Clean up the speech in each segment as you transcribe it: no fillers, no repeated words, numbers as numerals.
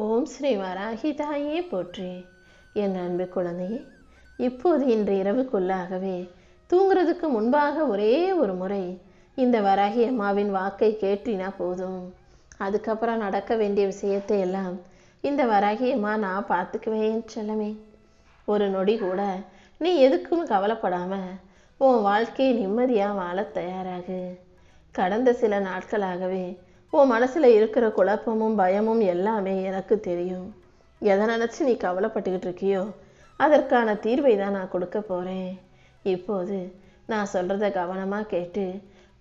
ஓம் ஸ்ரீ வராகி தாயே போற்றி. என் அன்பு குழந்தையே, இப்போது இன்று இரவுக்குள்ளாகவே தூங்குறதுக்கு முன்பாக ஒரே ஒரு முறை இந்த வராகி அம்மாவின் வாக்கை கேட்டினா போதும். அதுக்கப்புறம் நடக்க வேண்டிய விஷயத்தை எல்லாம் இந்த வராகி அம்மா நான் பார்த்துக்குவேன் செல்லமே. ஒரு நொடி கூட நீ எதுக்கும் கவலைப்படாம உன் வாழ்க்கையை நிம்மதியாக வாழ தயாராகு. கடந்த சில நாட்களாகவே உன் மனசில் இருக்கிற குழப்பமும் பயமும் எல்லாமே எனக்கு தெரியும். எதை நினச்சி நீ கவலைப்பட்டுக்கிட்டு இருக்கியோ அதற்கான தீர்வை தான் நான் கொடுக்க போகிறேன். இப்போது நான் சொல்கிறத கவனமாக கேட்டு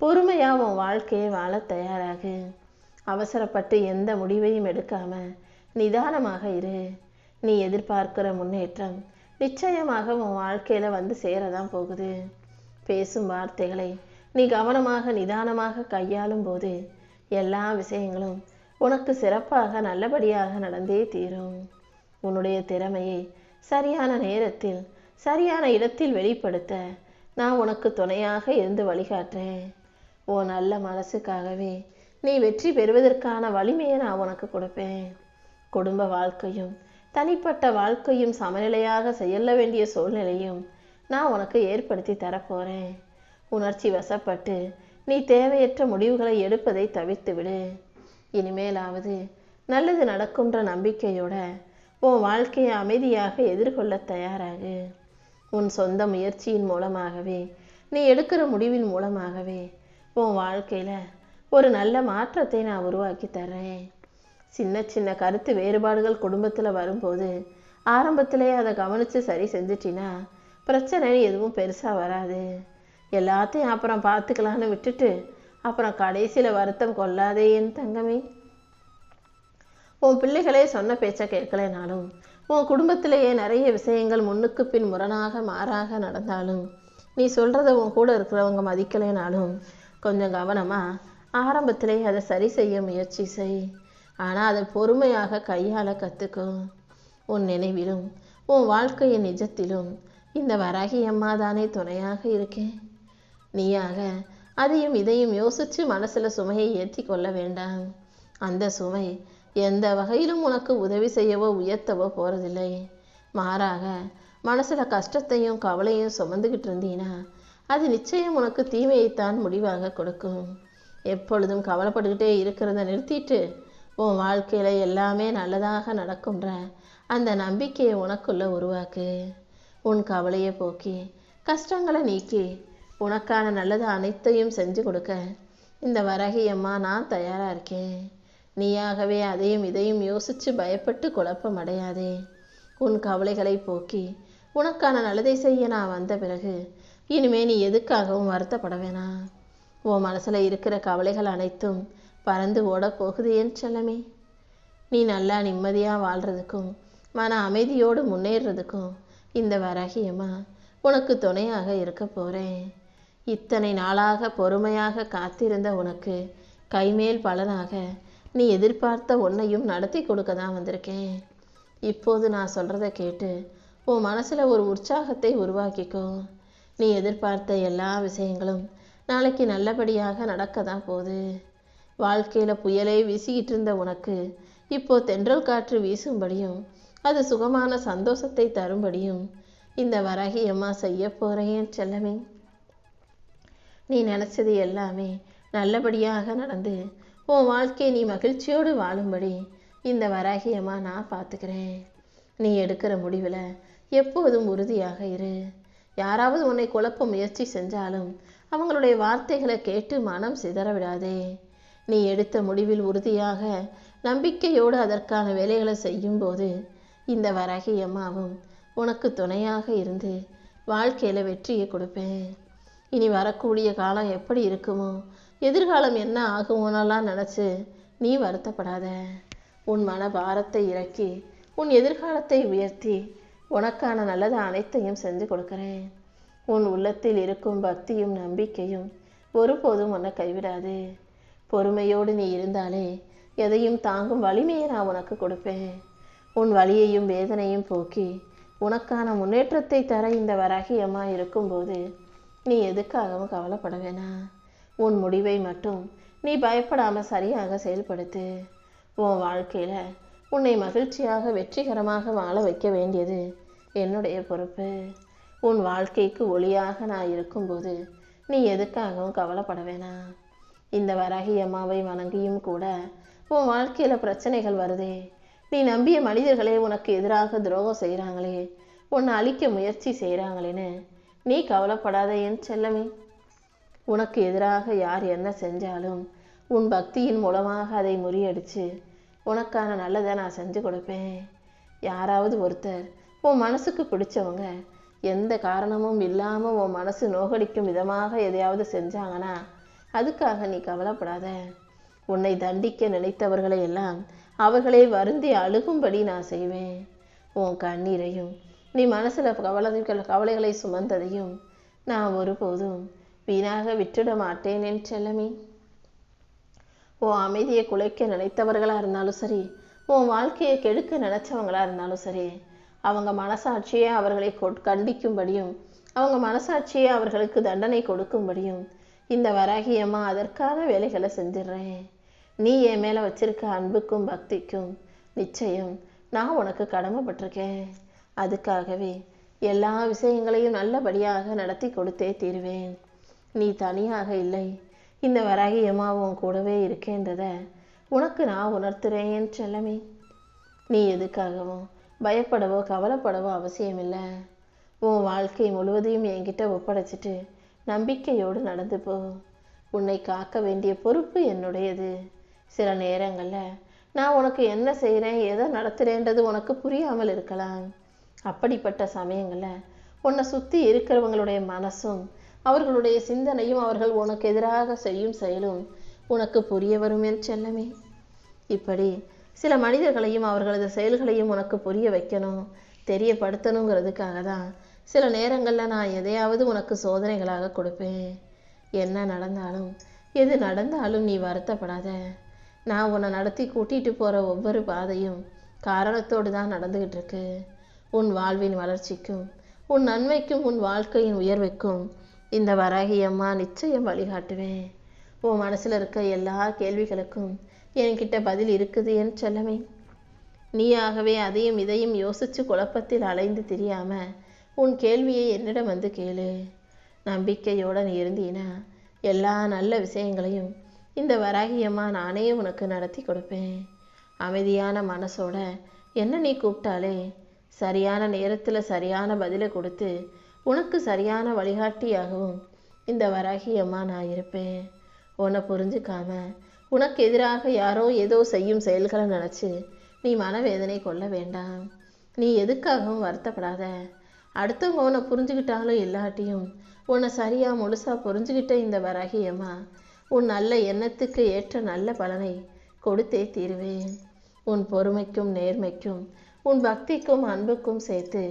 பொறுமையாக உன் வாழ்க்கையை வாழ தயாராகு. அவசரப்பட்டு எந்த முடிவையும் எடுக்காம நிதானமாக இரு. நீ எதிர்பார்க்கிற முன்னேற்றம் நிச்சயமாக உன் வாழ்க்கையில் வந்து சேரதான் போகுது. பேசும் வார்த்தைகளை நீ கவனமாக நிதானமாக கையாளும் போது எல்லா விஷயங்களும் உனக்கு சிறப்பாக நல்லபடியாக நடந்தே தீரும். உன்னுடைய திறமையை சரியான நேரத்தில் சரியான இடத்தில் வெளிப்படுத்த நான் உனக்கு துணையாக இருந்து வழிகாட்டுறேன். உன் நல்ல மனசுக்காகவே நீ வெற்றி பெறுவதற்கான வலிமையை நான் உனக்கு கொடுப்பேன். குடும்ப வாழ்க்கையும் தனிப்பட்ட வாழ்க்கையும் சமநிலையாக செய்ய வேண்டிய சூழ்நிலையும் நான் உனக்கு ஏற்படுத்தி தரப்போகிறேன். உணர்ச்சி வசப்பட்டு நீ தேவையற்ற முடிவுகளை எடுப்பதை தவிர்த்து விடு. இனிமேலாவது நல்லது நடக்கும்ன்ற நம்பிக்கையோட உன் வாழ்க்கையை அமைதியாக எதிர்கொள்ள தயாராகு. உன் சொந்த முயற்சியின் மூலமாகவே நீ எடுக்கிற முடிவின் மூலமாகவே உன் வாழ்க்கையில் ஒரு நல்ல மாற்றத்தை நான் உருவாக்கி தர்றேன். சின்ன சின்ன கருத்து வேறுபாடுகள் குடும்பத்தில் வரும்போது ஆரம்பத்திலே அதை கவனித்து சரி செஞ்சிட்டினா பிரச்சனை எதுவும் பெருசாக வராது. எல்லாத்தையும் அப்புறம் பார்த்துக்கலான்னு விட்டுட்டு அப்புறம் கடைசியில் வருத்தம் கொள்ளாதே என் தங்கமே. உன் பிள்ளைகளே சொன்ன பேச்சை கேட்கலைனாலும் உன் குடும்பத்திலேயே நிறைய விஷயங்கள் முன்னுக்கு பின் முரணாக மாறாக நடந்தாலும் நீ சொல்கிறத உன் கூட இருக்கிறவங்க மதிக்கலைனாலும் கொஞ்சம் கவனமாக ஆரம்பத்திலே அதை சரி செய்ய முயற்சி செய். ஆனால் அதை பொறுமையாக கையாள கற்றுக்கும். உன் நினைவிலும் உன் வாழ்க்கையின் நிஜத்திலும் இந்த வராகி அம்மா தானே துணையாக இருக்கேன். நீயாக அதையும் இதையும் யோசித்து மனசில் சுமையை ஏற்றி கொள்ள வேண்டாம். அந்த சுமை எந்த வகையிலும் உனக்கு உதவி செய்யவோ உயர்த்தவோ போகிறதில்லை. மாறாக மனசில் கஷ்டத்தையும் கவலையும் சுமந்துக்கிட்டு இருந்தீன்னா அது நிச்சயம் உனக்கு தீமையைத்தான் முடிவாக கொடுக்கும். எப்பொழுதும் கவலைப்பட்டுக்கிட்டே இருக்கிறத நிறுத்திட்டு உன் வாழ்க்கையில் எல்லாமே நல்லதாக நடக்கும்ன்ற அந்த நம்பிக்கையை உனக்குள்ளே உருவாக்கு. உன் கவலையை போக்கி கஷ்டங்களை நீக்கி உனக்கான நல்லது அனைத்தையும் செஞ்சு கொடுக்க இந்த வராகி அம்மா நான் தயாராக இருக்கேன். நீயாகவே அதையும் இதையும் யோசித்து பயப்பட்டு குழப்பம் அடையாதே. உன் கவலைகளை போக்கி உனக்கான நல்லதை செய்ய நான் வந்த பிறகு இனிமே நீ எதுக்காகவும் வருத்தப்பட வேணாம். உன் மனசில் இருக்கிற கவலைகள் அனைத்தும் பறந்து ஓட போகுது என் செல்லமே. நீ நல்லா நிம்மதியாக வாழ்கிறதுக்கும் மன அமைதியோடு முன்னேறதுக்கும் இந்த வராகி அம்மா உனக்கு துணையாக இருக்க போகிறேன். இத்தனை நாளாக பொறுமையாக காத்திருந்த உனக்கு கைமேல் பலனாக நீ எதிர்பார்த்த ஒன்றையும் நடத்தி கொடுக்க தான் வந்திருக்கேன். இப்போது நான் சொல்கிறத கேட்டு உன் மனசில் ஒரு உற்சாகத்தை உருவாக்கிக்கோ. நீ எதிர்பார்த்த எல்லா விஷயங்களும் நாளைக்கு நல்லபடியாக நடக்க தான் போகுது. வாழ்க்கையில் புயலை வீசிக்கிட்டு இருந்த உனக்கு இப்போ தென்றல் காற்று வீசும்படியும் அது சுகமான சந்தோஷத்தை தரும்படியும் இந்த வராகி அம்மா செய்ய போகிறேன் செல்லமே. நீ நினச்சது எல்லாமே நல்லபடியாக நடந்து உன் வாழ்க்கையை நீ மகிழ்ச்சியோடு வாழும்படி இந்த வராகி அம்மா நான் பார்த்துக்கிறேன். நீ எடுக்கிற முடிவில் எப்போதும் உறுதியாக இரு. யாராவது உன்னை குழப்ப முயற்சி செஞ்சாலும் அவங்களுடைய வார்த்தைகளை கேட்டு மனம் சிதற விடாதே. நீ எடுத்த முடிவில் உறுதியாக நம்பிக்கையோடு அதற்கான வேலைகளை செய்யும்போது இந்த வராகி அம்மாவும் உனக்கு துணையாக இருந்து வாழ்க்கையில் வெற்றியை கொடுப்பேன். இனி வரக்கூடிய காலம் எப்படி இருக்குமோ எதிர்காலம் என்ன ஆகுமோனெல்லாம் நினச்சி நீ வருத்தப்படாத. உன் மன பாரத்தை இறக்கி உன் எதிர்காலத்தை உயர்த்தி உனக்கான நல்லது அனைத்தையும் செஞ்சு கொடுக்குறேன். உன் உள்ளத்தில் இருக்கும் பக்தியும் நம்பிக்கையும் ஒருபோதும் உன்னை கைவிடாது. பொறுமையோடு நீ இருந்தாலே எதையும் தாங்கும் வலிமையை நான் உனக்கு கொடுப்பேன். உன் வலியையும் வேதனையும் போக்கி உனக்கான முன்னேற்றத்தை தர இந்த வராகி அம்மா இருக்கும்போது நீ எதுக்காகவும் கவலைப்பட வேணாம். உன் முடிவை மட்டும் நீ பயப்படாமல் சரியாக செயல்படுத்து. உன் வாழ்க்கையில் உன்னை மகிழ்ச்சியாக வெற்றிகரமாக வாழ வைக்க வேண்டியது என்னுடைய பொறுப்பு. உன் வாழ்க்கைக்கு ஒளியாக நான் இருக்கும்போது நீ எதுக்காகவும் கவலைப்பட வேணாம். இந்த வராகி அம்மாவை வணங்கியும் கூட உன் வாழ்க்கையில் பிரச்சனைகள் வருதே. நீ நம்பிய மனிதர்களே உனக்கு எதிராக துரோகம் செய்கிறாங்களே, உன்னை அழிக்க முயற்சி செய்கிறாங்களேன்னு நீ கவலைப்படாத என் செல்லமே. உனக்கு எதிராக யார் என்ன செஞ்சாலும் உன் பக்தியின் மூலமாக அதை முறியடித்து உனக்கான நல்லதை நான் செஞ்சு கொடுப்பேன். யாராவது ஒருத்தர் உன் மனசுக்கு பிடிச்சவங்க எந்த காரணமும் இல்லாமல் உன் மனசு நோகடிக்கும் விதமாக எதையாவது செஞ்சாங்கன்னா அதுக்காக நீ கவலைப்படாத. உன்னை தண்டிக்க நினைத்தவர்களை எல்லாம் அவர்களை வருந்தி அழுகும்படி நான் செய்வேன். உன் கண்ணீரையும் நீ மனசில் கவலைகளை சுமந்ததையும் நான் ஒருபோதும் வீணாக விட்டுட மாட்டேன் என் செல்லமே. உன் அமைதியை குலைக்க நினைத்தவர்களாக இருந்தாலும் சரி, உன் வாழ்க்கையை கெடுக்க நினைச்சவங்களா இருந்தாலும் சரி, அவங்க மனசாட்சியே அவர்களை கண்டிக்கும்படியும் அவங்க மனசாட்சியே அவர்களுக்கு தண்டனை கொடுக்கும்படியும் இந்த வராகி அம்மா அதற்கான வேலைகளை செஞ்சிடுறேன். நீ என் மேலே வச்சிருக்க அன்புக்கும் பக்திக்கும் நிச்சயம் நான் உனக்கு கடமைப்பட்டிருக்கேன். அதுக்காகவே எல்லா விஷயங்களையும் நல்லபடியாக நடத்தி கொடுத்தே தீருவேன். நீ தனியாக இல்லை, இந்த வராகி அம்மாவும் கூடவே இருக்கேன்றத உனக்கு நான் உணர்த்துறேன் செல்லமே. நீ எதுக்காகவும் பயப்படவோ கவலைப்படவோ அவசியமில்லை. உன் வாழ்க்கை முழுவதையும் என்கிட்ட ஒப்படைச்சிட்டு நம்பிக்கையோடு நடந்து போ. உன்னை காக்க வேண்டிய பொறுப்பு என்னுடையது. சில நேரங்களில் நான் உனக்கு என்ன செய்கிறேன் எதை நடத்துகிறேன்றது உனக்கு புரியாமல் இருக்கலாம். அப்படிப்பட்ட சமயங்களில் உன்னை சுற்றி இருக்கிறவங்களுடைய மனசும் அவர்களுடைய சிந்தனையும் அவர்கள் உனக்கு எதிராக செய்யும் செயலும் உனக்கு புரிய வரும் என் செல்லமே. இப்படி சில மனிதர்களையும் அவர்களது செயல்களையும் உனக்கு புரிய வைக்கணும், தெரியப்படுத்தணுங்கிறதுக்காக தான் சில நேரங்களில் நான் எதையாவது உனக்கு சோதனைகளாக கொடுப்பேன். என்ன நடந்தாலும் எது நடந்தாலும் நீ வருத்தப்படாத. நான் உன்னை நடத்தி கூட்டிகிட்டு போகிற ஒவ்வொரு பாதையும் காரணத்தோடு தான் நடந்துக்கிட்டு இருக்கு. உன் வாழ்வின் வளர்ச்சிக்கும் உன் நன்மைக்கும் உன் வாழ்க்கையின் உயர்வுக்கும் இந்த வராகி அம்மா நிச்சயம் வழிகாட்டுவேன். உன் மனசில் இருக்க எல்லா கேள்விகளுக்கும் என்கிட்ட பதில் இருக்குது என் செல்லமே. நீயாகவே அதையும் இதையும் யோசித்து குழப்பத்தில் அலைந்து தெரியாம உன் கேள்வியை என்னிடம் வந்து கேளு. நம்பிக்கையோடு நீ இருந்தீனா எல்லா நல்ல விஷயங்களையும் இந்த வராகி அம்மா நானே உனக்கு நடத்தி கொடுப்பேன். அமைதியான மனசோட என்ன நீ கூப்பிட்டாலே சரியான நேரத்தில் சரியான பதிலை கொடுத்து உனக்கு சரியான வழிகாட்டியாகவும் இந்த வராகி அம்மா நான் இருப்பேன். உன்னை புரிஞ்சுக்காம உனக்கு எதிராக யாரோ ஏதோ செய்யும் செயல்களை நினச்சி நீ மனவேதனை கொள்ள வேண்டாம். நீ எதுக்காகவும் வருத்தப்படாத. அடுத்தவங்க உன்னை புரிஞ்சுக்கிட்டாலும் இல்லாட்டியும் உன்னை சரியாக முழுசாக புரிஞ்சுக்கிட்ட இந்த வராகி அம்மா உன் நல்ல எண்ணத்துக்கு ஏற்ற நல்ல பலனை கொடுத்தே தீருவேன். உன் பொறுமைக்கும் நேர்மைக்கும் உன் பக்திக்கும் அன்புக்கும் சேர்த்து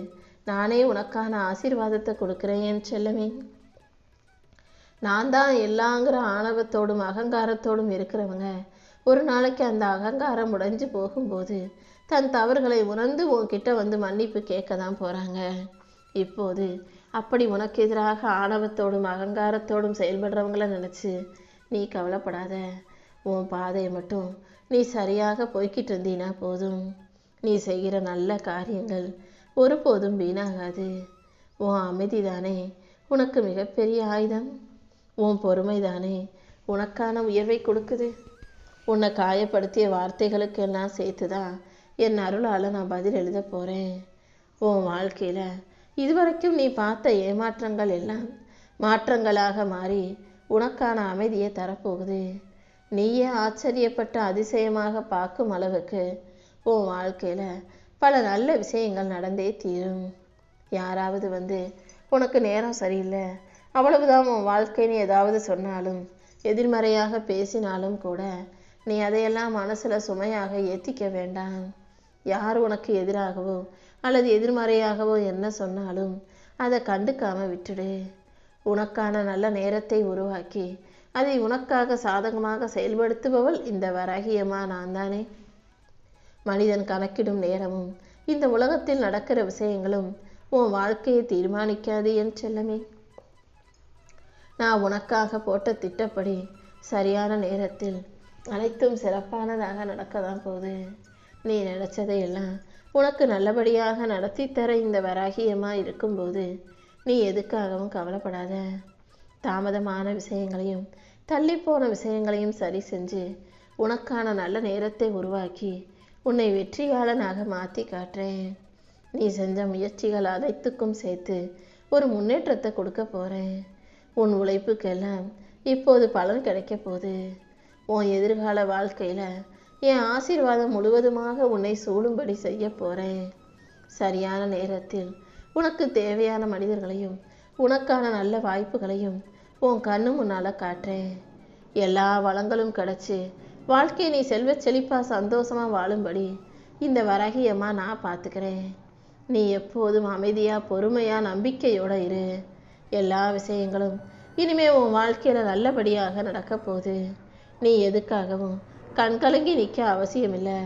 நானே உனக்கான ஆசீர்வாதத்தை கொடுக்குறேன் என் செல்லமே. நான் தான் எல்லாங்கிற ஆணவத்தோடும் அகங்காரத்தோடும் இருக்கிறவங்க ஒரு நாளைக்கு அந்த அகங்காரம் உடைஞ்சு போகும்போது தன் தவறுகளை உணர்ந்து உன்கிட்ட வந்து மன்னிப்பு கேட்க தான் போகிறாங்க. இப்போது அப்படி உனக்கு எதிராக ஆணவத்தோடும் அகங்காரத்தோடும் செயல்படுறவங்கள நினச்சி நீ கவலைப்படாத. உன் பாதையை மட்டும் நீ சரியாக போய்கிட்டு இருந்தீனா போதும். நீ செய்கிற நல்ல காரியங்கள் ஒருபோதும் வீணாகாது. உன் அமைதி தானே உனக்கு மிகப்பெரிய ஆயுதம். உன் பொறுமை தானே உனக்கான உயர்வை கொடுக்குது. உன்னை காயப்படுத்திய வார்த்தைகளுக்கெல்லாம் சேர்த்து தான் என் அருளால் நான் பதில் எழுத போகிறேன். உன் வாழ்க்கையில் இதுவரைக்கும் நீ பார்த்த ஏமாற்றங்கள் எல்லாம் மாற்றங்களாக மாறி உனக்கான அமைதியை தரப்போகுது. நீயே ஆச்சரியப்பட்ட அதிசயமாக பார்க்கும் அளவுக்கு உன் வாழ்க்கையில் பல நல்ல விஷயங்கள் நடந்தே தீரும். யாராவது வந்து உனக்கு நேரம் சரியில்லை அவ்வளவுதான் உன் வாழ்க்கைன்னு ஏதாவது சொன்னாலும் எதிர்மறையாக பேசினாலும் கூட நீ அதையெல்லாம் மனசில் சுமையாக ஏற்றிக்க வேண்டாம். யார் உனக்கு எதிராகவோ அல்லது எதிர்மறையாகவோ என்ன சொன்னாலும் அதை கண்டுக்காம விட்டுடு. உனக்கான நல்ல நேரத்தை உருவாக்கி அதை உனக்காக சாதகமாக செயல்படுத்துபவள் இந்த வராகி அம்மா நான் தானே. மனிதன் கணக்கிடும் நேரமும் இந்த உலகத்தில் நடக்கிற விஷயங்களும் உன் வாழ்க்கையை தீர்மானிக்காது என் செல்லமே. நான் உனக்காக போட்ட திட்டப்படி சரியான நேரத்தில் அனைத்தும் சிறப்பானதாக நடக்க தான் போகுது. நீ நினச்சதையெல்லாம் உனக்கு நல்லபடியாக நடத்தி தர இந்த வராகியம்மா இருக்கும்போது நீ எதுக்காகவும் கவலைப்படாத. தாமதமான விஷயங்களையும் தள்ளிப்போன விஷயங்களையும் சரி செஞ்சு உனக்கான நல்ல நேரத்தை உருவாக்கி உன்னை வெற்றியாளனாக மாற்றி காட்டுறேன். நீ செஞ்ச முயற்சிகள் அனைத்துக்கும் சேர்த்து ஒரு முன்னேற்றத்தை கொடுக்க போகிறேன். உன் உழைப்புக்கெல்லாம் இப்போது பலன் கிடைக்க போகுது. உன் எதிர்கால வாழ்க்கையில் என் ஆசீர்வாதம் முழுவதுமாக உன்னை சூழும்படி செய்ய போகிறேன். சரியான நேரத்தில் உனக்கு தேவையான மனிதர்களையும் உனக்கான நல்ல வாய்ப்புகளையும் உன் கண்ணு முன்னால் காட்டுறேன். எல்லா வளங்களும் கிடச்சி வாழ்க்கையை நீ செல்வச் செழிப்பாக சந்தோஷமாக வாழும்படி இந்த வராகியம்மா நான் பார்த்துக்கிறேன். நீ எப்போதும் அமைதியாக பொறுமையாக நம்பிக்கையோடு இரு. எல்லா விஷயங்களும் இனிமே உன் வாழ்க்கையில் நல்லபடியாக நடக்க போகுது. நீ எதுக்காகவும் கண்கலங்கி நிற்க அவசியமில்லை.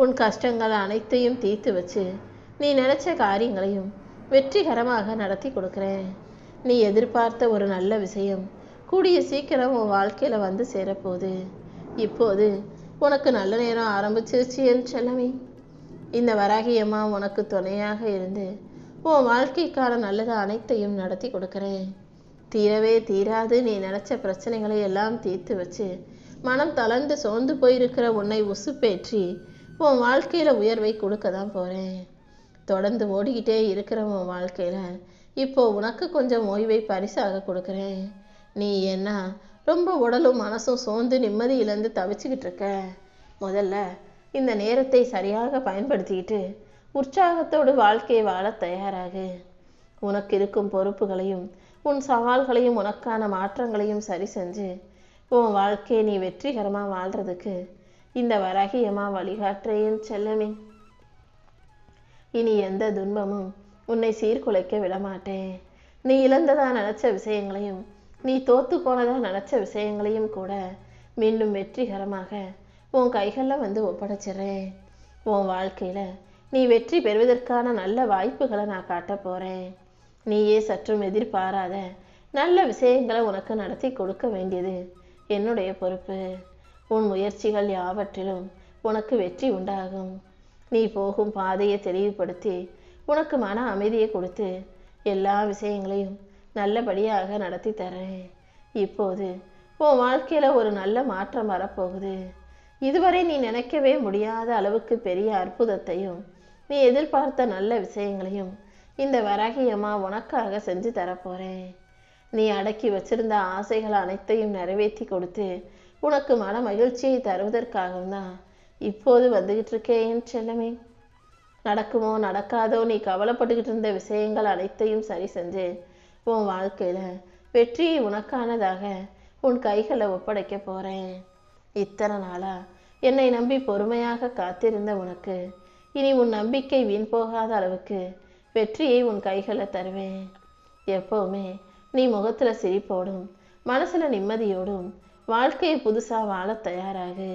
உன் கஷ்டங்கள் அனைத்தையும் தீர்த்து வச்சு நீ நினச்ச காரியங்களையும் வெற்றிகரமாக நடத்தி கொடுக்குறேன். நீ எதிர்பார்த்த ஒரு நல்ல விஷயம் கூடிய சீக்கிரம் உன் வாழ்க்கையில் வந்து சேரப்போகுது. இப்போது உனக்கு நல்ல நேரம் ஆரம்பிச்சிருச்சு என் செல்லமே. இந்த வராகியம்மா உனக்கு துணையாக இருந்து உன் வாழ்க்கைக்கான நல்லது அனைத்தையும் நடத்தி கொடுக்குறேன். தீரவே தீராது நீ நினச்ச பிரச்சனைகளை எல்லாம் தீர்த்து வச்சு மனம் தளர்ந்து சோர்ந்து போயிருக்கிற உன்னை உசுப்பேற்றி உன் வாழ்க்கையில் உயர்வை கொடுக்க தான் போகிறேன். தொடர்ந்து ஓடிக்கிட்டே இருக்கிற உன் வாழ்க்கையில் இப்போ உனக்கு கொஞ்சம் ஓய்வை பரிசாக கொடுக்குறேன். நீ என்ன ரொம்ப உடலும் மனசும் சோர்ந்து நிம்மதி இழந்து தவிச்சுக்கிட்டு இருக்க. முதல்ல இந்த நேரத்தை சரியாக பயன்படுத்திக்கிட்டு உற்சாகத்தோடு வாழ்க்கையை வாழ தயாராகு. உனக்கு இருக்கும் பொறுப்புகளையும் உன் சவால்களையும் உனக்கான மாற்றங்களையும் சரி செஞ்சு உன் வாழ்க்கையை நீ வெற்றிகரமாக வாழ்கிறதுக்கு இந்த வராகியம்மா வழிகாட்டுறேன் செல்லமே. இனி எந்த துன்பமும் உன்னை சீர்குலைக்க விடமாட்டேன். நீ இழந்ததா நினச்ச விஷயங்களையும் நீ தோத்து போனதா நினச்ச விஷயங்களையும் கூட மீண்டும் வெற்றிகரமாக உன் கைகளில் வந்து ஒப்படைச்சிட்றேன். உன் வாழ்க்கையில் நீ வெற்றி பெறுவதற்கான நல்ல வாய்ப்புகளை நான் காட்ட போகிறேன். நீயே சற்றும் எதிர்பாராத நல்ல விஷயங்களை உனக்கு நடத்தி கொடுக்க வேண்டியது என்னுடைய பொறுப்பு. உன் முயற்சிகள் யாவற்றிலும் உனக்கு வெற்றி உண்டாகும். நீ போகும் பாதையை தெளிவுபடுத்தி உனக்கு மன அமைதியை கொடுத்து எல்லா விஷயங்களையும் நல்லபடியாக நடத்தி தரேன். இப்போது உன் வாழ்க்கையில் ஒரு நல்ல மாற்றம் வரப்போகுது. இதுவரை நீ நினைக்கவே முடியாத அளவுக்கு பெரிய அற்புதத்தையும் நீ எதிர்பார்த்த நல்ல விஷயங்களையும் இந்த வராகியம்மா உனக்காக செஞ்சு தரப்போகிறேன். நீ அடக்கி வச்சிருந்த ஆசைகள் அனைத்தையும் நிறைவேற்றி கொடுத்து உனக்கு மன மகிழ்ச்சியை தருவதற்காகவும் தான் இப்போது வந்துக்கிட்டு இருக்கேன் செல்லமே. நடக்குமோ நடக்காதோ நீ கவலைப்பட்டுக்கிட்டு இருந்த விஷயங்கள் அனைத்தையும் சரி செஞ்சு உன் வாழ்க்கையில் வெற்றியை உனக்கானதாக உன் கைகளை ஒப்படைக்க போகிறேன். இத்தனை நாளாக என்னை நம்பி பொறுமையாக காத்திருந்த உனக்கு இனி உன் நம்பிக்கை வீண் போகாத அளவுக்கு வெற்றியை உன் கைகளை தருவேன். எப்போவுமே நீ முகத்தில் சிரிப்போடும் மனசில் நிம்மதியோடும் வாழ்க்கையை புதுசாக வாழ தயாராகு.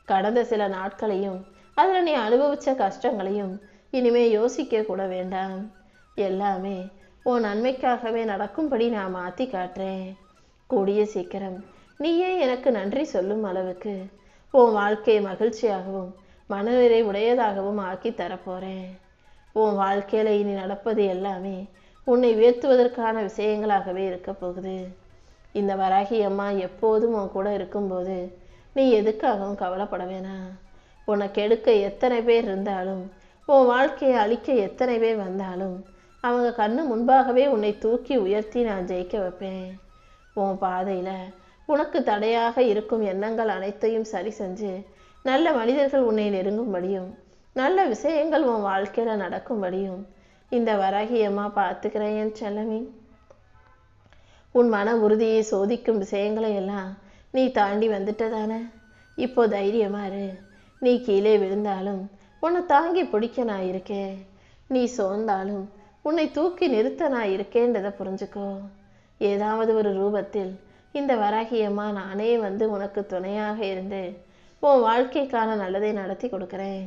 கடந்த சில நாட்களையும் அதில் நீ அனுபவித்த கஷ்டங்களையும் இனிமே யோசிக்க கூட வேண்டாம். எல்லாமே உன் நன்மைக்காகவே நடக்கும்படி நான் மாற்றி காட்டுறேன். கூடிய சீக்கிரம் நீயே எனக்கு நன்றி சொல்லும் அளவுக்கு உன் வாழ்க்கையை மகிழ்ச்சியாகவும் மனநிறை உடையதாகவும் ஆக்கி தரப்போகிறேன். உன் வாழ்க்கையில் இனி நடப்பது எல்லாமே உன்னை உயர்த்துவதற்கான விஷயங்களாகவே இருக்க போகுது. இந்த வராகியம்மா எப்போதும் உன் கூட இருக்கும்போது நீ எதுக்காகவும் கவலைப்பட வேணாம். உனக்கு எடுக்க எத்தனை பேர் இருந்தாலும் உன் வாழ்க்கையை அழிக்க எத்தனை பேர் வந்தாலும் அவங்க கண்ணு முன்பாகவே உன்னை தூக்கி உயர்த்தி நான் ஜெயிக்க வைப்பேன். உன் பாதையில் உனக்கு தடையாக இருக்கும் எண்ணங்கள் அனைத்தையும் சரி செஞ்சு நல்ல மனிதர்கள் உன்னை நெருங்கும்படியும் நல்ல விஷயங்கள் உன் வாழ்க்கையில் நடக்கும்படியும் இந்த வராகியம்மா பார்த்துக்கிறேன் என் செல்லமே. உன் மன உறுதியை சோதிக்கும் விஷயங்களை எல்லாம் நீ தாண்டி வந்துட்டதானே. இப்போ தைரியமா இரு. நீ கீழே விழுந்தாலும் உன்னை தாங்கி பிடிக்க நான் இருக்கேன். நீ சோர்ந்தாலும் உன்னை தூக்கி நிறுத்த நான் இருக்கேன்றதை புரிஞ்சுக்கோ. ஏதாவது ஒரு ரூபத்தில் இந்த வராகியம்மா நானே வந்து உனக்கு துணையாக இருந்து உன் வாழ்க்கைக்கான நல்லதை நடத்தி கொடுக்குறேன்.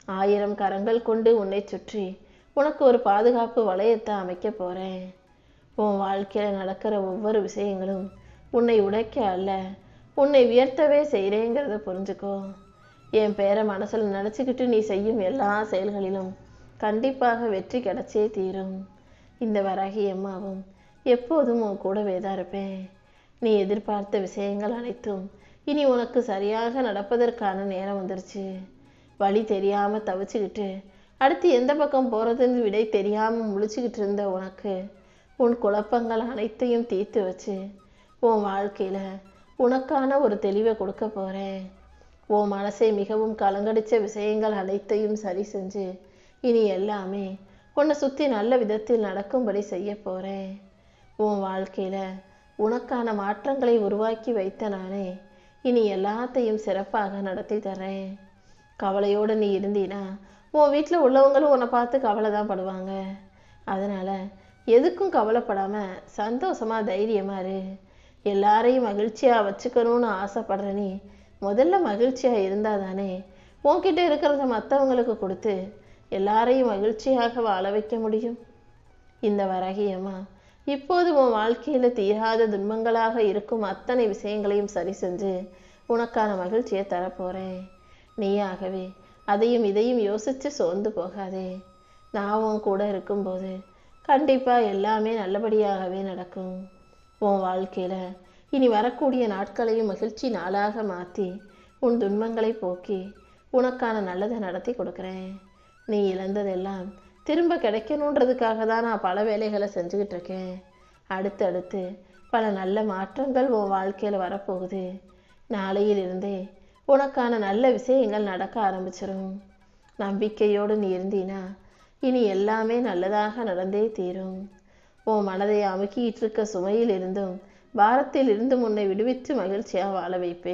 1000 கரங்கள் கொண்டு உன்னை சுற்றி உனக்கு ஒரு பாதுகாப்பு வளையத்தை அமைக்க போகிறேன். உன் வாழ்க்கையில் நடக்கிற ஒவ்வொரு விஷயங்களும் உன்னை உடைக்க அல்ல, உன்னை உயர்த்தவே செய்கிறேங்கிறத புரிஞ்சுக்கோ. என் பேரை மனசில் நினச்சிக்கிட்டு நீ செய்யும் எல்லா செயல்களிலும் கண்டிப்பாக வெற்றி கிடைச்சே தீரும். இந்த வராகி அம்மாவும் எப்போதும் உன் கூடவே தான் இருப்பேன். நீ எதிர்பார்த்த விஷயங்கள் அனைத்தும் இனி உனக்கு சரியாக நடப்பதற்கான நேரம் வந்துருச்சு. வழி தெரியாமல் தவிச்சுக்கிட்டு அடுத்து எந்த பக்கம் போகிறதுன்னு விடை தெரியாமல் முழிச்சுக்கிட்டு இருந்த உனக்கு உன் குழப்பங்கள் அனைத்தையும் தீர்த்து வச்சு உன் வாழ்க்கையில் உனக்கான ஒரு தெளிவை கொடுக்க போகிறேன். உன் மனசை மிகவும் கலங்கடிச்ச விஷயங்கள் அனைத்தையும் சரி செஞ்சு இனி எல்லாமே உன்னை சுற்றி நல்ல விதத்தில் நடக்கும்படி செய்ய போகிறேன். உன் வாழ்க்கையில் உனக்கான மாற்றங்களை உருவாக்கி வைத்த நானே இனி எல்லாத்தையும் சிறப்பாக நடத்தி தர்றேன். கவலையோடு நீ இருந்தீனா உன் வீட்டில் உள்ளவங்களும் உன்னை பார்த்து கவலை தான் படுவாங்க. அதனால் எதுக்கும் கவலைப்படாமல் சந்தோஷமாக தைரியமாக இரு. எல்லாரையும் மகிழ்ச்சியாக வச்சுக்கணும்னு ஆசைப்படுற நீ முதல்ல மகிழ்ச்சியாக இருந்தால் தானே உன்கிட்ட இருக்கிறத மற்றவங்களுக்கு கொடுத்து எல்லாரையும் மகிழ்ச்சியாக வாழ வைக்க முடியும். இந்த வராகி அம்மா இப்போது உன் வாழ்க்கையில் தீராத துன்பங்களாக இருக்கும் அத்தனை விஷயங்களையும் சரி செஞ்சு உனக்கான மகிழ்ச்சியை தரப்போகிறேன். நீயாகவே அதையும் இதையும் யோசித்து சோர்ந்து போகாதே. நான் உன் கூட இருக்கும்போது கண்டிப்பாக எல்லாமே நல்லபடியாகவே நடக்கும். உன் வாழ்க்கையில் இனி வரக்கூடிய நாட்களையும் மகிழ்ச்சி நாளாக மாற்றி உன் துன்பங்களை போக்கி உனக்கான நல்லதை நடத்தி கொடுக்குறேன். நீ இழந்ததெல்லாம் திரும்ப கிடைக்கணுன்றதுக்காக தான் நான் பல வேலைகளை செஞ்சுக்கிட்டு இருக்கேன். அடுத்தடுத்து பல நல்ல மாற்றங்கள் உன் வாழ்க்கையில் வரப்போகுது. நாளையிலிருந்தே உனக்கான நல்ல விஷயங்கள் நடக்க ஆரம்பிச்சிடும். நம்பிக்கையோடு நீ இருந்தீனா இனி எல்லாமே நல்லதாக நடந்தே தீரும். உன் மனதை அமுக்கிட்டு இருக்க சுமையில் இருந்தும் பாரத்தில் இருந்தும் உன்னை விடுவித்து மகிழ்ச்சியாக வாழ வைப்பேன்.